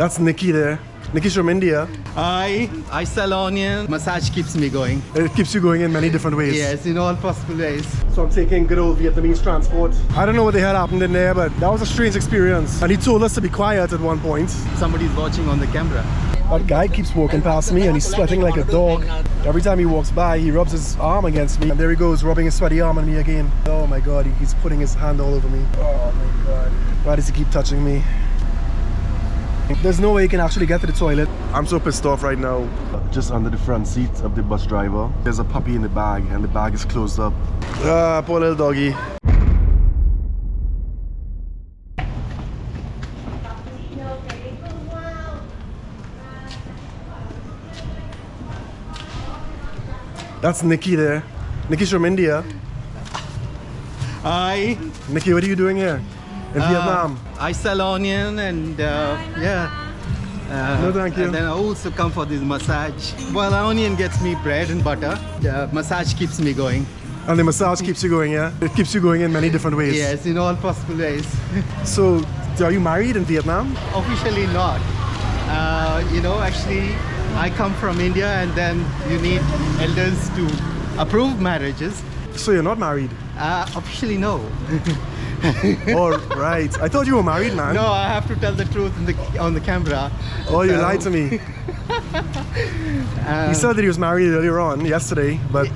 That's Nikki there. Nikki's from India. I sell onion. Massage keeps me going. It keeps you going in many different ways. Yes, in all possible ways. So I'm taking good old Vietnamese transport. I don't know what the hell happened in there, but that was a strange experience. And he told us to be quiet at one point. Somebody's watching on the camera. That guy keeps walking past me and he's sweating like a dog. Every time he walks by, he rubs his arm against me. And there he goes, rubbing his sweaty arm on me again. Oh my God, he's putting his hand all over me. Oh my God. Why does he keep touching me? There's no way you can actually get to the toilet. I'm so pissed off right now. Just under the front seat of the bus driver, there's a puppy in the bag and the bag is closed up. Poor little doggy. That's Nikki there. Nikki's from India. Hi. Nikki, what are you doing here? In Vietnam? I sell onion and yeah. No, thank you. And then I also come for this massage. Well, onion gets me bread and butter. The massage keeps me going. And the massage keeps you going, yeah? It keeps you going in many different ways. Yes, in all possible ways. So, are you married in Vietnam? Officially not. Actually, I come from India and then you need elders to approve marriages. So you're not married? Officially, no. Oh, right. I thought you were married, man. No, I have to tell the truth on the camera. Oh, you lied to me. He said that he was married earlier on, yesterday, but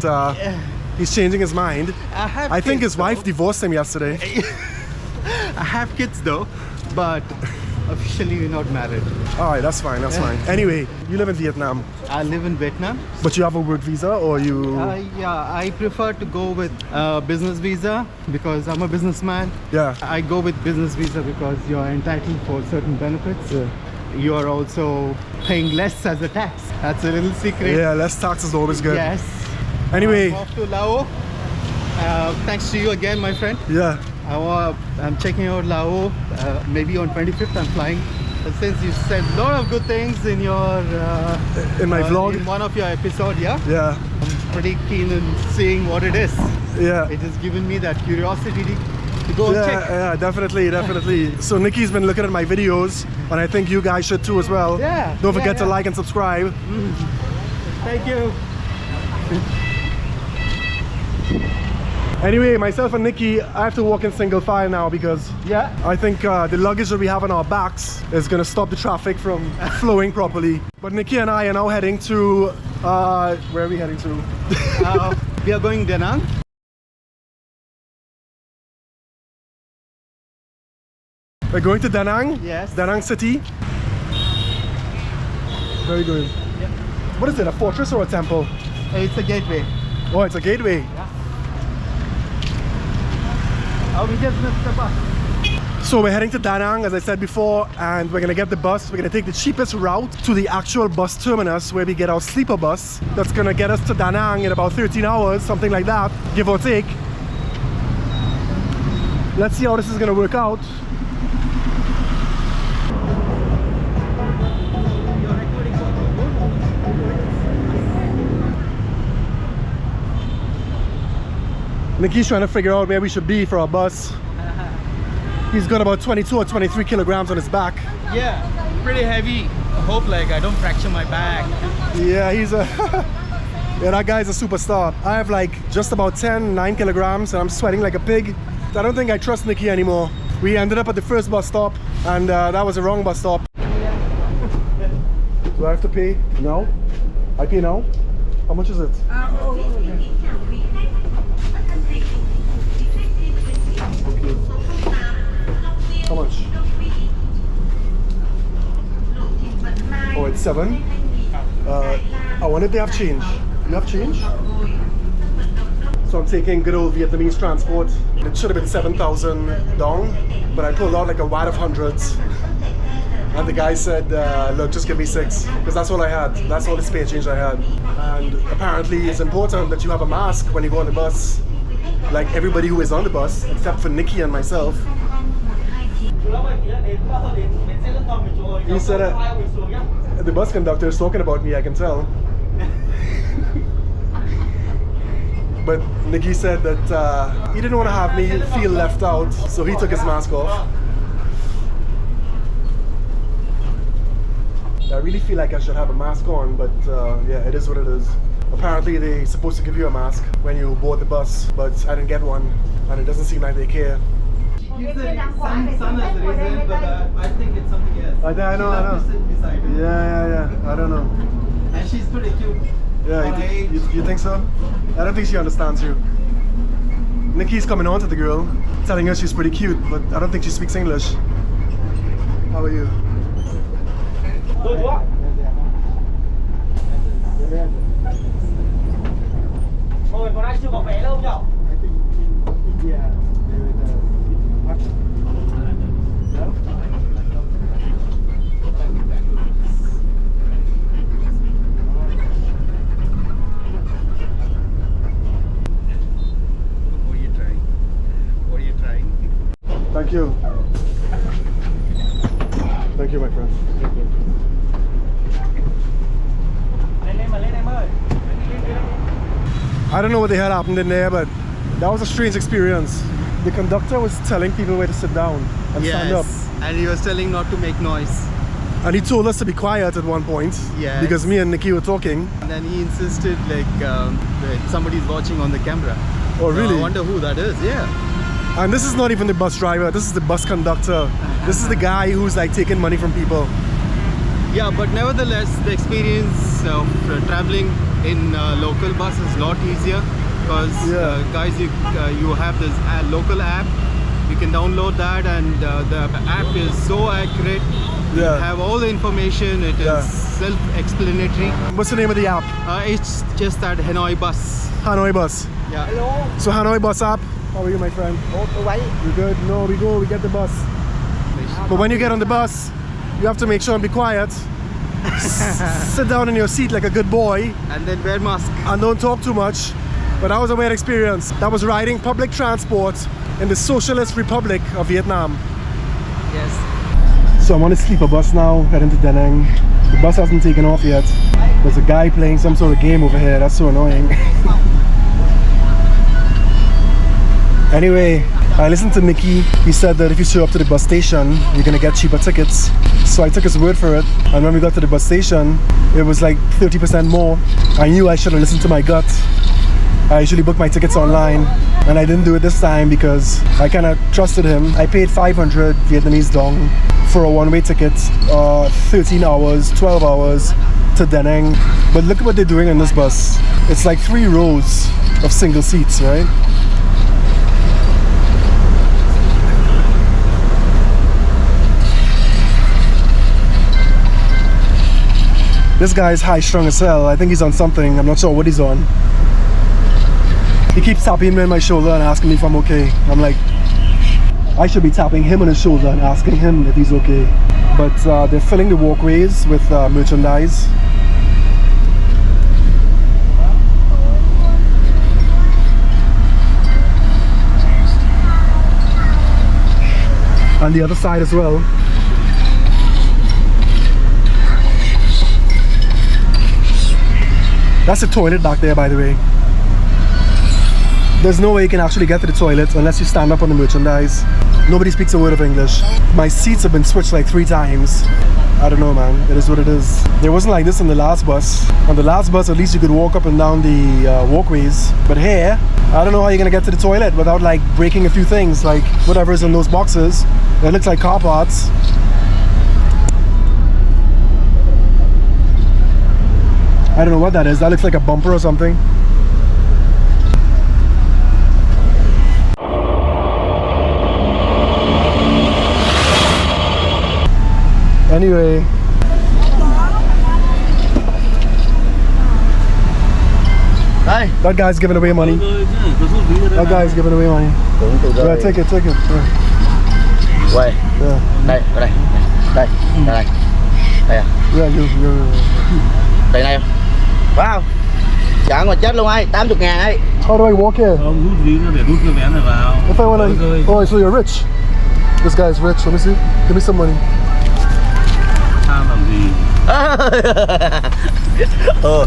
he's changing his mind. I think his wife divorced him yesterday. I have kids though, but officially we're not married. Alright, that's fine, that's fine. Anyway, you live in Vietnam. I live in Vietnam. But you have a work visa or you... Yeah, I prefer to go with business visa because I'm a businessman. Yeah. I go with business visa because you're entitled for certain benefits. You are also paying less as a tax. That's a little secret. Yeah, less tax is always good. Yes. Anyway. I'm off to Laos. Thanks to you again, my friend. Yeah. I'm checking out Laos. Maybe on 25th I'm flying. Since you said a lot of good things in your in my vlog, in one of your episodes, yeah, I'm pretty keen in seeing what it is. Yeah, it has given me that curiosity to go and check. Yeah, definitely. So Nikki's been looking at my videos, and I think you guys should too as well. Yeah. Don't forget to like and subscribe. Thank you. Anyway, myself and Nikki, I have to walk in single file now because I think the luggage that we have on our backs is going to stop the traffic from flowing properly. But Nikki and I are now heading to, where are we heading to? We are going Da Nang. We're going to Da Nang? Yes. Da Nang City. Very good. Yep. What is it, a fortress or a temple? It's a gateway. Oh, it's a gateway. Yeah. Oh, we just missed the bus. So we're heading to Da Nang, as I said before, and we're gonna get the bus. We're gonna take the cheapest route to the actual bus terminus where we get our sleeper bus. That's gonna get us to Da Nang in about 13 hours, something like that, give or take. Let's see how this is gonna work out. Nikki's trying to figure out where we should be for our bus. He's got about 22 or 23 kilograms on his back. Yeah, pretty heavy. I hope I don't fracture my back. Yeah, he's a... yeah, that guy's a superstar. I have just about 9 kilograms and I'm sweating like a pig. I don't think I trust Nikki anymore. We ended up at the first bus stop and that was the wrong bus stop. Do I have to pay? No? I pay now? How much is it? How much? Oh, it's 7. I wonder if they have change. You have change? So I'm taking good old Vietnamese transport. It should have been 7,000 dong, but I pulled out a wad of hundreds. And the guy said, look, just give me 6, because that's all I had. That's all the spare change I had. And apparently it's important that you have a mask when you go on the bus. Like everybody who is on the bus, except for Nikki and myself. He said the bus conductor is talking about me, I can tell. But Nikki said that he didn't want to have me feel left out, so he took his mask off. I really feel like I should have a mask on, but yeah, it is what it is. Apparently they're supposed to give you a mask when you board the bus, but I didn't get one, and it doesn't seem like they care. Use the sun as the reason, but I think it's something else. I know. Sit beside her. Yeah. I don't know. And she's pretty cute. Yeah, you think so? I don't think she understands you. Nikki's coming on to the girl, telling her she's pretty cute, but I don't think she speaks English. How are you? Ôi, còn ai chưa có vé đâu không nhở? Thank you. Thank you, my friend. Thank you. Lên em ơi. I don't know what the hell happened in there, but that was a strange experience. The conductor was telling people where to sit down and stand up. And he was telling not to make noise. And he told us to be quiet at one point. Yes. Because me and Nikki were talking. And then he insisted like that somebody's watching on the camera. Oh, really? So I wonder who that is. Yeah. And this is not even the bus driver, this is the bus conductor. This is the guy who's like taking money from people. Yeah, but nevertheless, the experience of traveling in local bus is a lot easier because guys, you have this local app. You can download that, and the app is so accurate. You have all the information. It is self-explanatory. What's the name of the app? It's just that Hanoi bus. Hanoi bus. Yeah. Hello. So Hanoi bus app. How are you, my friend? You good? No, we get the bus. But when you get on the bus, you have to make sure and be quiet. Sit down in your seat like a good boy. And then wear mask. And don't talk too much. But that was a weird experience. That was riding public transport in the Socialist Republic of Vietnam. Yes. So I'm on a sleeper bus now, heading to Da Nang. The bus hasn't taken off yet. There's a guy playing some sort of game over here. That's so annoying. Anyway, I listened to Nikki. He said that if you show up to the bus station, you're gonna get cheaper tickets. So I took his word for it. And when we got to the bus station, it was like 30% more. I knew I should have listened to my gut. I usually book my tickets online, and I didn't do it this time because I kind of trusted him. I paid 500 Vietnamese dong for a one-way ticket, 13 hours, 12 hours to Da Nang. But look at what they're doing on this bus. It's like 3 rows of single seats, right? This guy's high-strung as hell. I think he's on something. I'm not sure what he's on. He keeps tapping me on my shoulder and asking me if I'm okay. I'm like, I should be tapping him on his shoulder and asking him if he's okay. But they're filling the walkways with merchandise. And the other side as well. That's the toilet back there, by the way. There's no way you can actually get to the toilet unless you stand up on the merchandise. Nobody speaks a word of English. My seats have been switched like 3 times. I don't know, man. It is what it is. There wasn't like this on the last bus. On the last bus, at least you could walk up and down the walkways. But here, I don't know how you're gonna get to the toilet without like breaking a few things, like whatever is in those boxes. It looks like car parts. I don't know what that is. That looks like a bumper or something. Anyway. Hi. That guy's giving away money. That guy's giving away money. Yeah, take it. Yeah. Quay. Yeah. Đây, ở đây. Đây, đây. Đây à? Yeah, you. Đây này. Wow. Trả mà chết luôn ấy, 80.000 ấy. How do I walk here? Ông rút ví để rút cái vé này vào. If I wanna... Oh, so you're rich. This guy's rich. Let me see. Give me some money. Sao làm gì? No.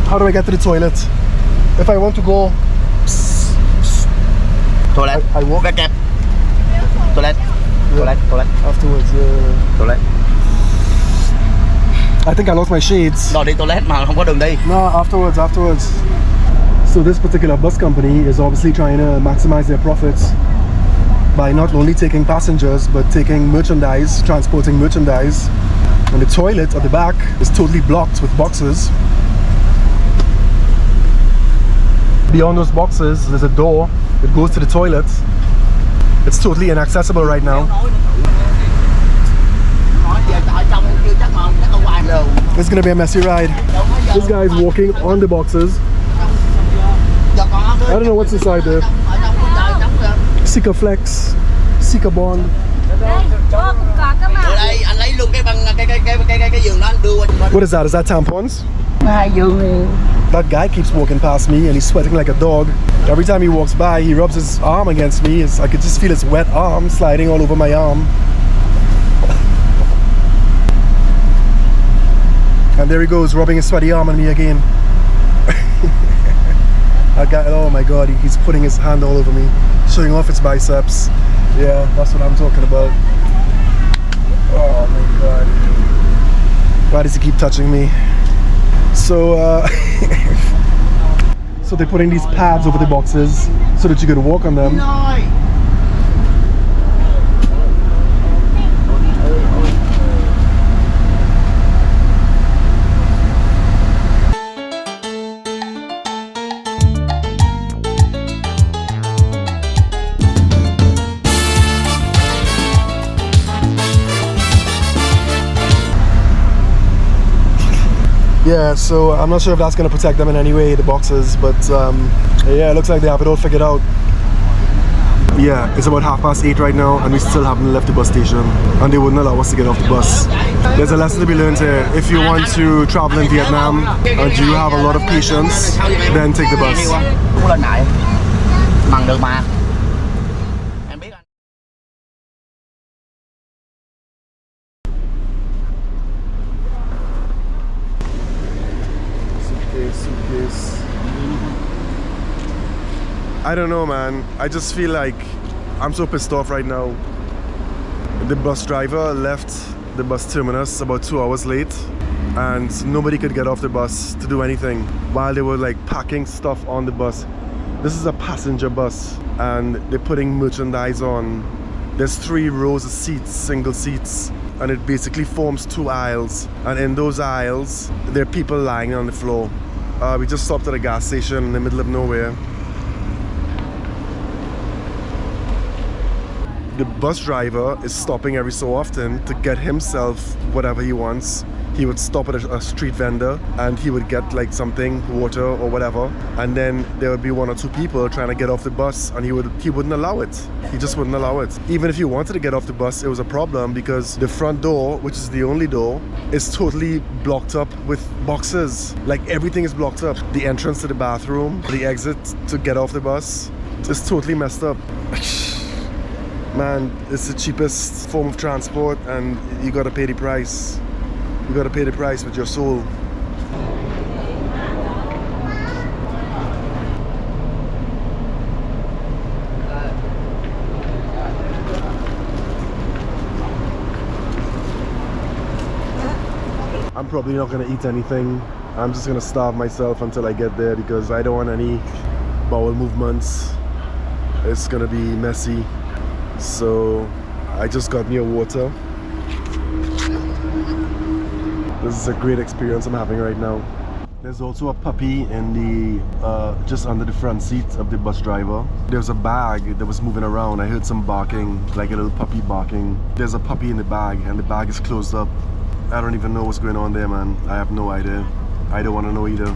How do I get to the toilet? If I want to go... Toilet. I walk. Toilet. Toilet. Afterwards, Toilet. I think I lost my shades. Rồi đi toilet mà không có đường đi. No, afterwards. So this particular bus company is obviously trying to maximize their profits by not only taking passengers but taking merchandise, transporting merchandise. And the toilet at the back is totally blocked with boxes. Beyond those boxes, there's a door that goes to the toilet. It's totally inaccessible right now. It's gonna be a messy ride. This guy is walking on the boxes. I don't know what's inside there. Sika Flex, Sika Bond. What is that? Is that tampons? That guy keeps walking past me and he's sweating like a dog. Every time he walks by, he rubs his arm against me. I could just feel his wet arm sliding all over my arm. And there he goes, rubbing his sweaty arm on me again. That guy, oh my god, he's putting his hand all over me, showing off his biceps. Yeah, that's what I'm talking about. Oh my god. Why does he keep touching me? So, so they're putting these pads over the boxes so that you could walk on them. Yeah, so I'm not sure if that's going to protect them in any way, the boxes, but yeah, it looks like they have it all figured out. Yeah, it's about 8:30 right now and we still haven't left the bus station and they wouldn't allow us to get off the bus. There's a lesson to be learned here. If you want to travel in Vietnam and you have a lot of patience, then take the bus. Suitcase. I don't know, man. I just feel like I'm so pissed off right now. The bus driver left the bus terminus about 2 hours late and nobody could get off the bus to do anything while they were like packing stuff on the bus. This is a passenger bus and they're putting merchandise on. There's 3 rows of seats, single seats, and it basically forms 2 aisles, and in those aisles there are people lying on the floor. We just stopped at a gas station in the middle of nowhere. The bus driver is stopping every so often to get himself whatever he wants. He would stop at a street vendor and he would get like something, water or whatever, and then there would be 1 or 2 people trying to get off the bus and he wouldn't allow it. He just wouldn't allow it. Even if he wanted to get off the bus, it was a problem because the front door, which is the only door, is totally blocked up with boxes. Like everything is blocked up. The entrance to the bathroom, the exit to get off the bus, is totally messed up. Man, it's the cheapest form of transport and you gotta pay the price. You gotta pay the price with your soul. I'm probably not gonna eat anything. I'm just gonna starve myself until I get there because I don't want any bowel movements. It's gonna be messy. So I just got me a water. This is a great experience I'm having right now. There's also a puppy in the just under the front seat of the bus driver. There's a bag that was moving around. I heard some barking, like a little puppy barking. There's a puppy in the bag and the bag is closed up. I don't even know what's going on there, man. I have no idea. I don't want to know either.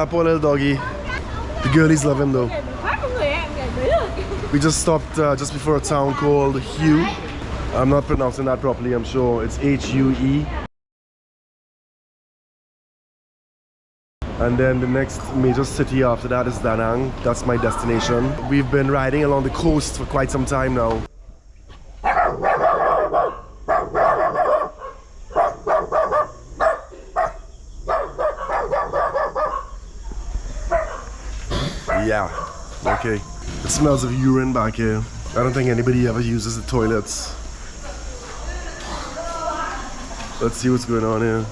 poor little doggy. The girlies love him though. We just stopped just before a town called Hue. I'm not pronouncing that properly, I'm sure. It's H-U-E. And then the next major city after that is Da Nang. That's my destination. We've been riding along the coast for quite some time now. Yeah, okay. It smells of urine back here. I don't think anybody ever uses the toilets. Let's see what's going on here.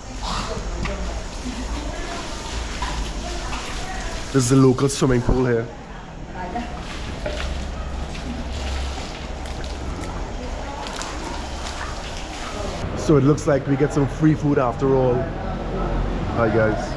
This is the local swimming pool here. So it looks like we get some free food after all. Hi guys.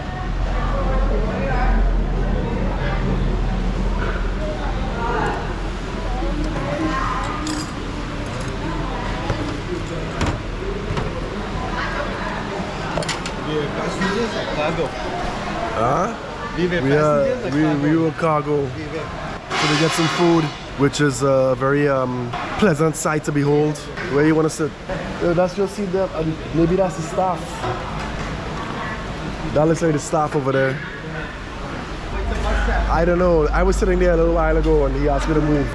Passengers or cargo? Huh? We were passengers or cargo? We were cargo. So we get some food, which is a very pleasant sight to behold. Where you want to sit? That's your seat there. Maybe that's the staff. That looks like the staff over there. I don't know. I was sitting there a little while ago and he asked me to move.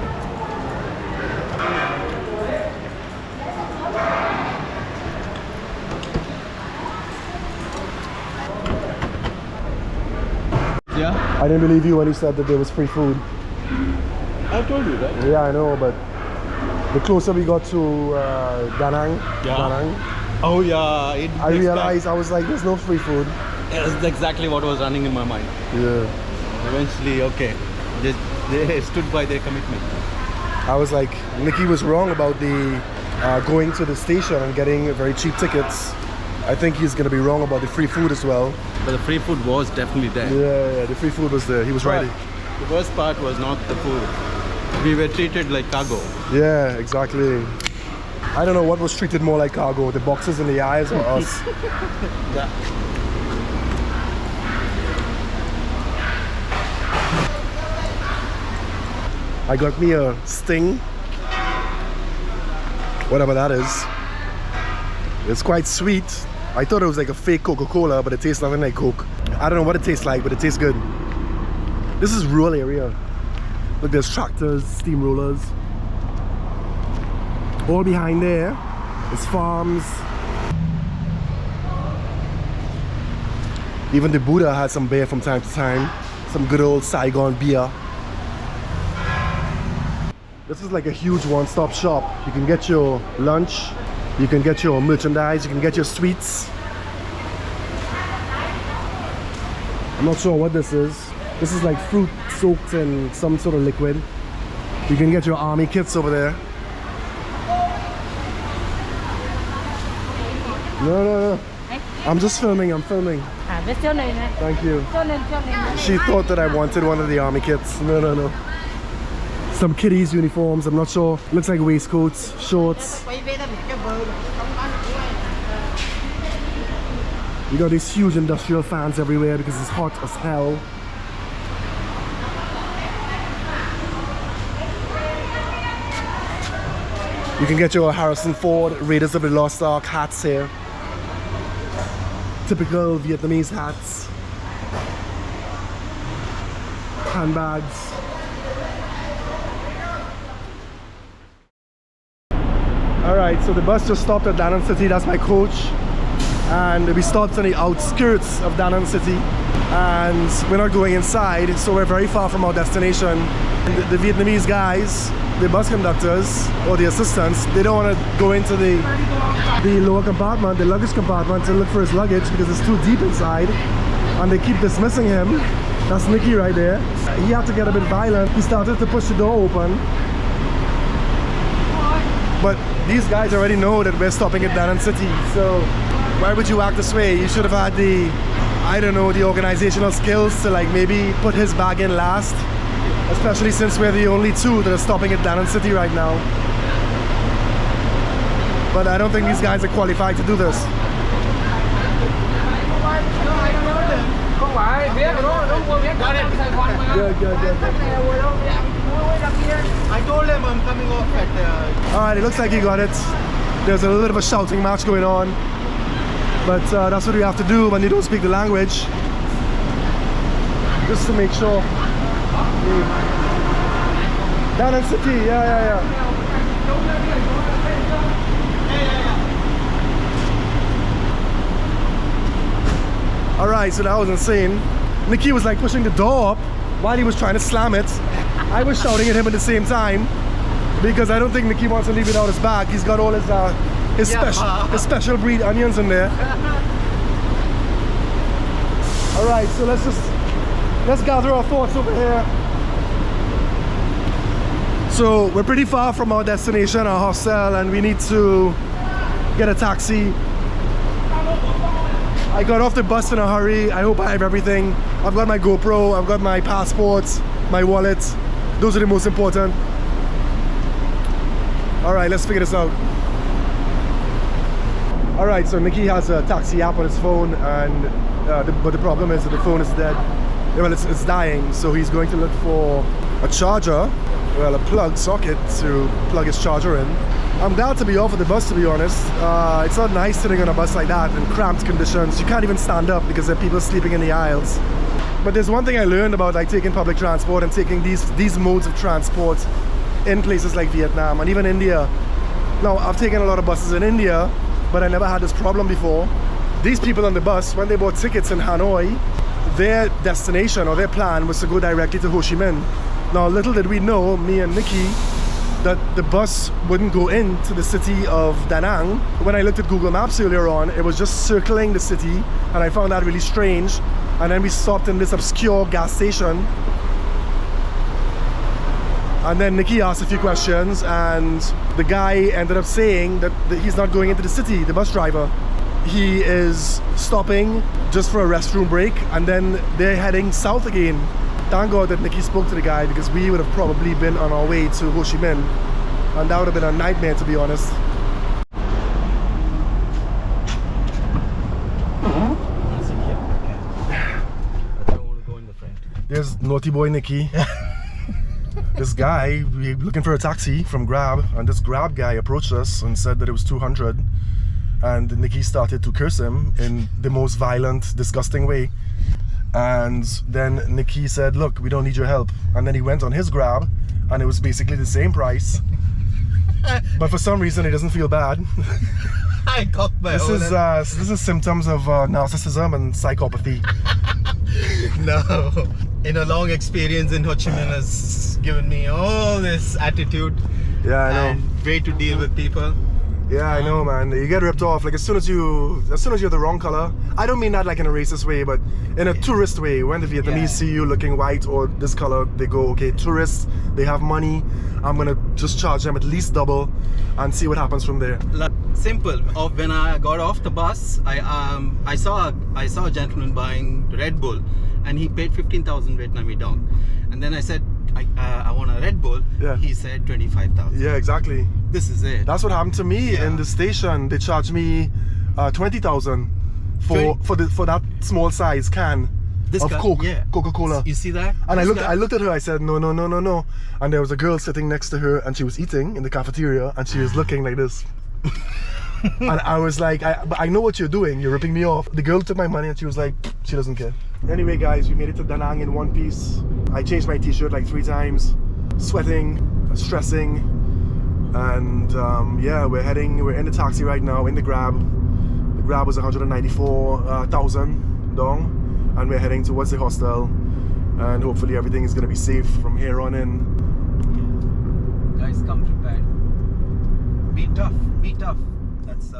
Yeah? I didn't believe you when you said that there was free food. I told you, right? Yeah, I know, but the closer we got to Da Nang, Oh yeah, I realized, I was like, there's no free food. That's exactly what was running in my mind. Yeah. Eventually, okay, they stood by their commitment. I was like, Nikki was wrong about the going to the station and getting very cheap tickets. I think he's gonna be wrong about the free food as well. But the free food was definitely there. Yeah, the free food was there. He was right. The worst part was not the food. We were treated like cargo. Yeah, exactly. I don't know what was treated more like cargo, the boxes in the eyes or us. Yeah. I got me a Sting, whatever that is. It's quite sweet. I thought it was like a fake Coca-Cola, but it tastes nothing like Coke. I don't know what it tastes like, but it tastes good. This is rural area. Look, there's tractors, steamrollers. All behind there is farms. Even the Buddha had some beer from time to time. Some good old Saigon beer. This is like a huge one-stop shop. You can get your lunch, you can get your merchandise, you can get your sweets. I'm not sure what this is. This is like fruit soaked in some sort of liquid. You can get your army kits over there. No. I'm just filming, I'm filming. Thank you. She thought that I wanted one of the army kits. No. Some kiddies uniforms, I'm not sure. Looks like waistcoats, shorts. You got these huge industrial fans everywhere because it's hot as hell. You can get your Harrison Ford Raiders of the Lost Ark hats here. Typical Vietnamese hats. Handbags. Alright, so the bus just stopped at Da Nang City, that's my coach. And we stopped on the outskirts of Da Nang City. And we're not going inside, so we're very far from our destination. The Vietnamese guys, the bus conductors, or the assistants, they don't want to go into the lower compartment, the luggage compartment, to look for his luggage because it's too deep inside. And they keep dismissing him. That's Nikki right there. He had to get a bit violent. He started to push the door open. But these guys already know that we're stopping at Da Nang City, so why would you act this way? You should have had the, I don't know, the organizational skills to like maybe put his bag in last, especially since we're the only two that are stopping at Da Nang City right now. But I don't think these guys are qualified to do this. Good. I told him I'm coming off at. Alright, it looks like he got it. There's a little bit of a shouting match going on. But that's what we have to do when you don't speak the language. Just to make sure. Down in city, yeah. Alright, so that was insane. Nikki was like pushing the door up while he was trying to slam it. I was shouting at him at the same time because I don't think Nikki wants to leave without his bag. He's got all his special breed onions in there. Alright, so let's gather our thoughts over here. So we're pretty far from our destination, our hostel, and we need to get a taxi. I got off the bus in a hurry. I hope I have everything. I've got my GoPro, I've got my passport, my wallet. Those are the most important. Alright, let's figure this out. Alright, so Nikki has a taxi app on his phone, and but the problem is that the phone is dead. Well, it's dying, so he's going to look for a charger, well, a plug socket to plug his charger in. I'm glad to be off of the bus, to be honest. It's not nice sitting on a bus like that in cramped conditions. You can't even stand up because there are people sleeping in the aisles. But there's one thing I learned about like taking public transport and taking these modes of transport in places like Vietnam and even India. Now, I've taken a lot of buses in India, but I never had this problem before. These people on the bus, when they bought tickets in Hanoi, their destination or their plan was to go directly to Ho Chi Minh. Now, little did we know, me and Nikki, that the bus wouldn't go into the city of Da Nang. When I looked at Google Maps earlier on, it was just circling the city, and I found that really strange. And then we stopped in this obscure gas station. And then Nikki asked a few questions, and the guy ended up saying that he's not going into the city, the bus driver. He is stopping just for a restroom break, and then they're heading south again. Thank God that Nikki spoke to the guy, because we would have probably been on our way to Ho Chi Minh, and that would have been a nightmare, to be honest. There's naughty boy Nikki. This guy, we were looking for a taxi from Grab, and this Grab guy approached us and said that it was 200, and Nikki started to curse him in the most violent, disgusting way. And then Nikki said, look, we don't need your help. And then he went on his Grab, and it was basically the same price. But for some reason, he doesn't feel bad. I got my This is symptoms of narcissism and psychopathy. No. In a long experience in Ho Chi Minh has given me all this attitude. Yeah, I know. And way to deal with people. Yeah, I know, man. You get ripped off. Like as soon as you're the wrong color. I don't mean that like in a racist way, but in a tourist way. When the Vietnamese see you looking white or this color, they go, okay, tourists, they have money. I'm gonna just charge them at least double and see what happens from there. Simple. When I got off the bus, I saw a gentleman buying Red Bull, and he paid 15,000 Vietnamese dong. And then I said, I want a Red Bull. Yeah. He said 25,000. Yeah, exactly. This is it. That's what happened to me in the station. They charged me 20,000 for that small size can of Coke, Coca-Cola. You see that? And I looked at her. I said, no. And there was a girl sitting next to her, and she was eating in the cafeteria, and she was looking like this. And I was like, I know what you're doing. You're ripping me off. The girl took my money, and she was like, she doesn't care. Anyway, guys, we made it to Da Nang in one piece. I changed my t-shirt like 3 times, sweating, stressing, and yeah, we're in the taxi right now, in the Grab. The Grab was 194,000 dong, and we're heading towards the hostel, and hopefully everything is going to be safe from here on in. Guys, come prepared. Be tough. That's